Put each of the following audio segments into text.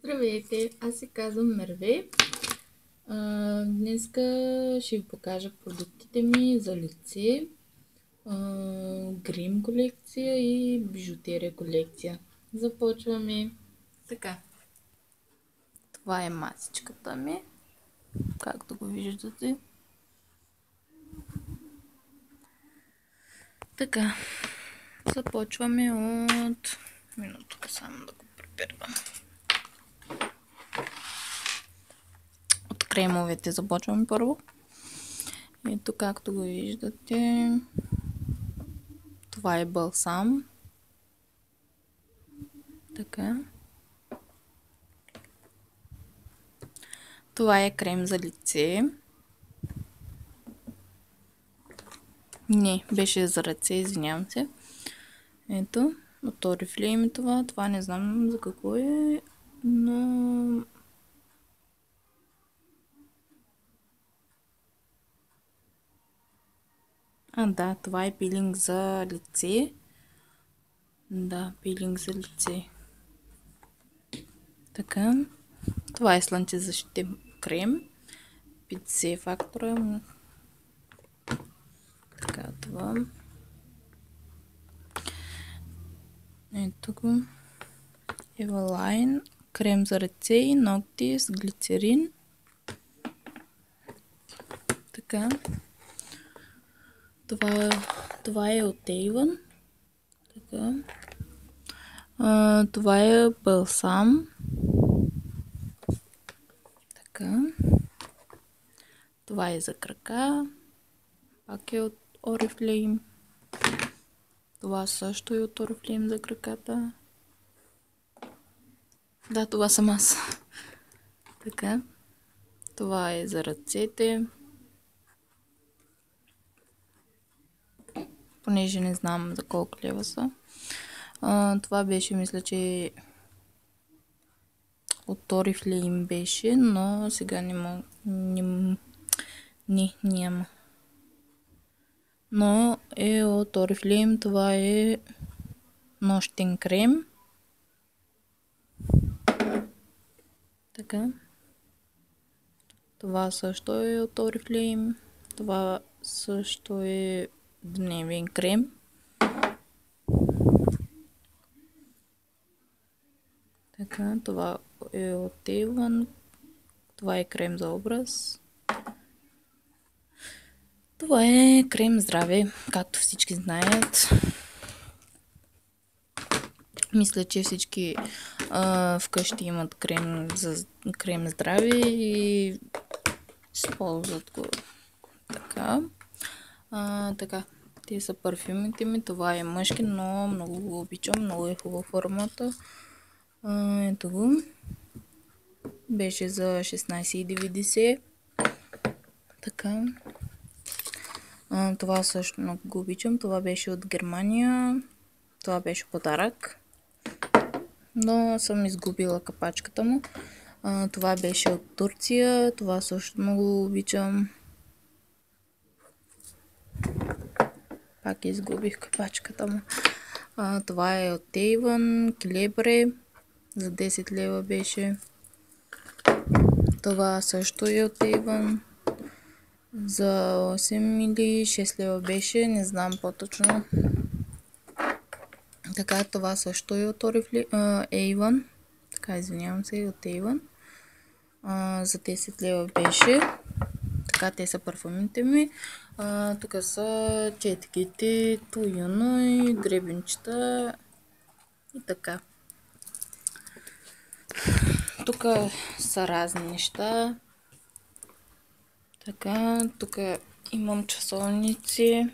Здравейте, аз се казвам Мерве. Днеска ще ви покажа продуктите ми за лице, грим колекция и бижутерия колекция. Започваме. Така, това е масичката ми, както го виждате. Така, започваме от минутка, само да го прибервам. Кремовете започваме първо. Ето, както го виждате, това е балсам. Така. Това е крем за лице. Не, беше за ръце, извинявам се. Ето, от Oriflame това. Това не знам за какво е, но... Да, това е пилинг за лице. Да, пилинг за лице. Така. Това е слънчезащитен крем. 50 фактора. Така, това. Ето го. Evaline. Крем за ръце и ногти с глицерин. Така. Това е от Avon. Така. Това е балсам. Така. Това е за крака. Пак е от Oriflame. Това също е от Oriflame за краката. Да, това съм аз. Така. Това е за ръцете. Понеже не знам за колко лева са. Това беше, мисля, че от Oriflame беше, но сега няма. Но е от Oriflame, това е нощен крем. Така. Това също е от Oriflame. Това също е дневен крем. Така, това е от Avon. Това е крем за образ. Това е крем здраве, както всички знаят. Мисля, че всички вкъщи имат крем здраве и използват го. Така. Така. Те са парфюмите ми. Това е мъжки, но много го обичам. Много е хубава формата. Ето го. Беше за 16,90. Така. Това също много го обичам. Това беше от Германия. Това беше подарък. Но съм изгубила капачката му. Това беше от Турция. Това също много го обичам. Пак изгубих капачката му. Това е от Avon. Келебре. За 10 лева беше. Това също е от Avon. За 8 или 6 лева беше. Не знам по-точно. Така, това също е от Avon. Така, извинявам се, от Avon. За 10 лева беше. Така, те са парфумите ми. Тук са четките, туюно и гребенчета. И така. Тук са разни неща. Така, тук имам часовници.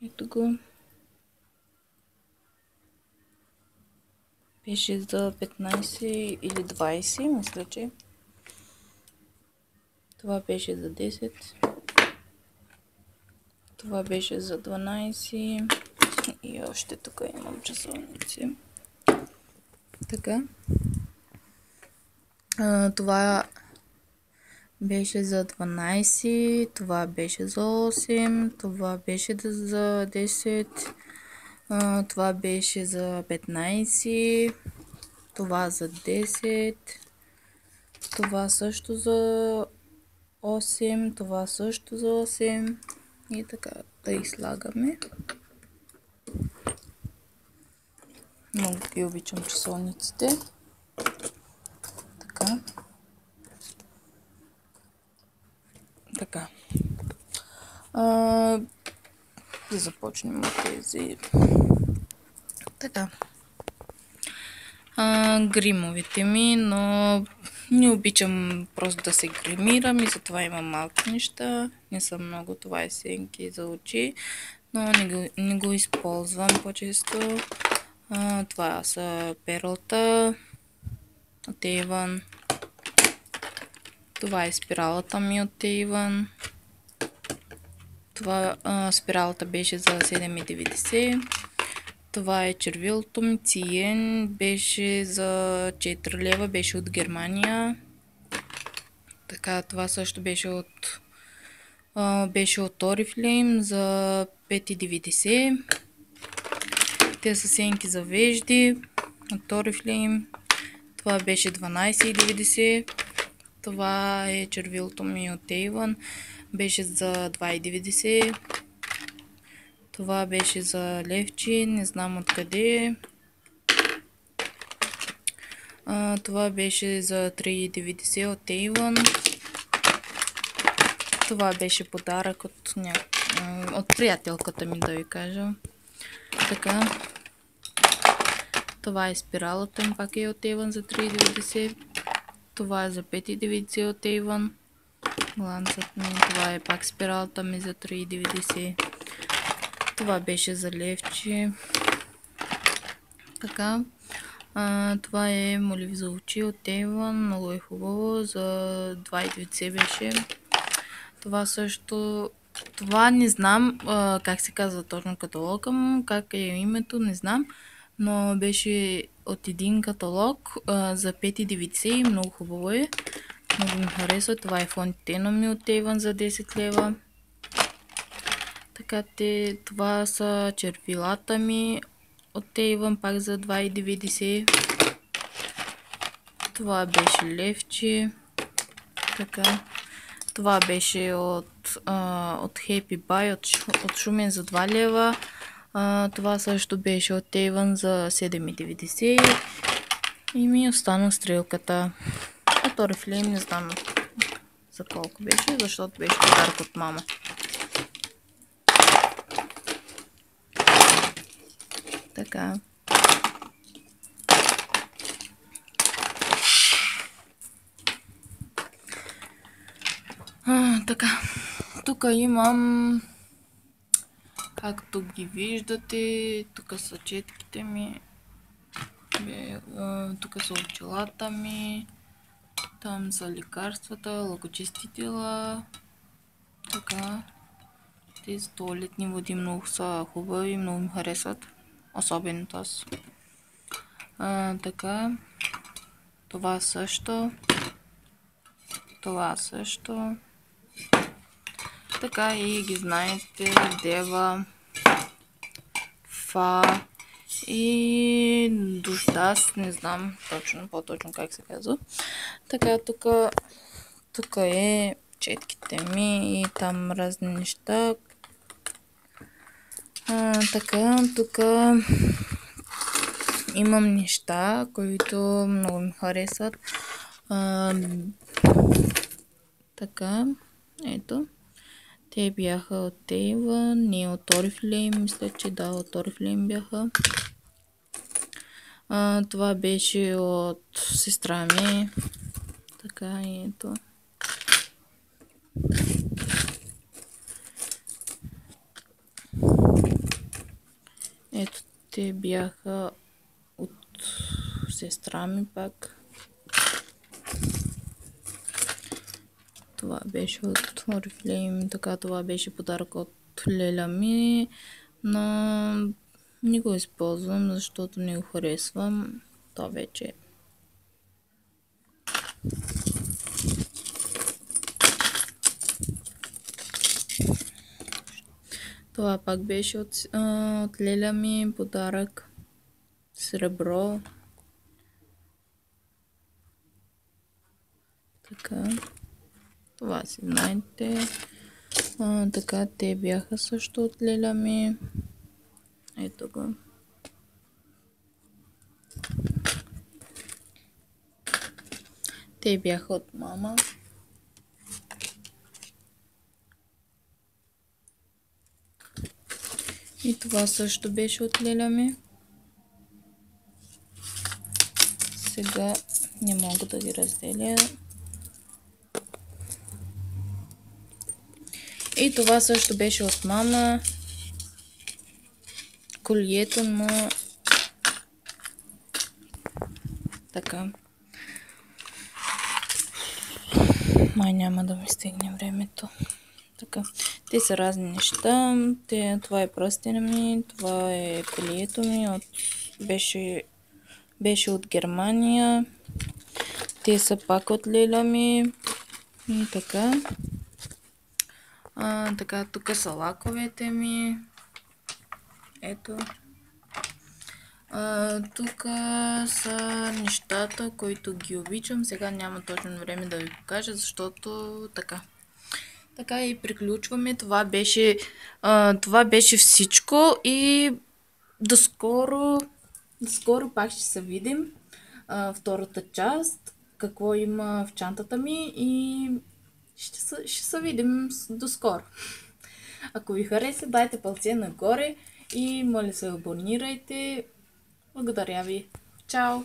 Ето го. Беше за 15 или 20, мисля, че. Това беше за 10. Това беше за 12. И още тук имам часовници. Така. Това беше за 12. Това беше за 8. Това беше за 10. Това беше за 15. Това за 10. Това също за 8. Това също за 8. И така да излагаме. Много ги обичам часовниците. Така. Така. Да започнем от тези. Така. Гримовите ми, но не обичам просто да се гримирам и затова имам малки неща. Не са много, това е сенки за очи, но не го използвам по-често. Това са перлата от Avon. Това е спиралата ми от Avon. Това спиралата беше за 7,90. Това е червилото ми, Циен, беше за 4 лева, беше от Германия. Така, това също беше от Oriflame за 5,90. Те са сенки за вежди от Oriflame. Това беше 12,90. Това е червилото ми от Avon, беше за 2,90. Това беше за левче, не знам откъде. Това беше за 3,90 от Avon. Това беше подарък от приятелката ми, да ви кажа. Така. Това е спиралата ми, пак е от Avon за 3,90. Това е за 5,90 от Avon. Гланцът ми. Това е пак спиралата ми за 3,90. Това беше за левче. Така. Това е молив за очи от Avon. Много е хубаво. За 2,90 беше. Това също. Това не знам как се казва точно каталога му. Как е името, не знам. Но беше от един каталог за 5,90. Много хубаво е. Много ми харесва. Това е фонтена ми от Avon за 10 лева. Така, това са червилата ми от Avon, пак за 2,90. Това беше левче. Така. Това беше от Happy Buy, от Шумен за 2 лева. Това също беше от Avon за 7,90. И ми остана стрелката. От Oriflame не знам за колко беше, защото беше подарък от мама. Така. Така. Тук имам, както ги виждате, тук са четките ми, тук са очилата ми, там са лекарствата, лъкочистителя. Така. Тези туалетни води много са хубави, много ми харесват. Особено тази. Така. Това също. Това също. Така и ги знаете. Дева. Фа. И Душдас. Не знам точно, по-точно как се казва. Така, тук е четките ми и там разни неща. Така, тук имам неща, които много ми харесват. Така, ето. Те бяха от Avon, не от Oriflame, мисля, че да, от Oriflame бяха. Това беше от сестра ми. Така, ето. Ето, те бяха от сестра ми пак. Това беше от Oriflame, така, това беше подарък от леля ми, но не го използвам, защото не го харесвам. Това вече това пак беше от леля ми подарък. Сребро. Така. Това си знаете. Така, те бяха също от леля ми. Ето го. Те бяха от мама. И това също беше от леля ми. Сега не мога да ги разделя. И това също беше от мама. Колието му. Така. Май няма да ми стигне времето. Така. Те са разни неща. Това е пръстена ми. Това е колието ми. Беше от Германия. Те са пак от леля ми. И така. Така, тук са лаковете ми. Ето. Тук са нещата, които ги обичам. Сега няма точно време да ви покажа, защото така. Така и приключваме. Това беше всичко и доскоро пак ще се видим. Втората част, какво има в чантата ми и ще се видим доскоро. Ако ви хареса, дайте палце нагоре и моля се абонирайте. Благодаря ви. Чао!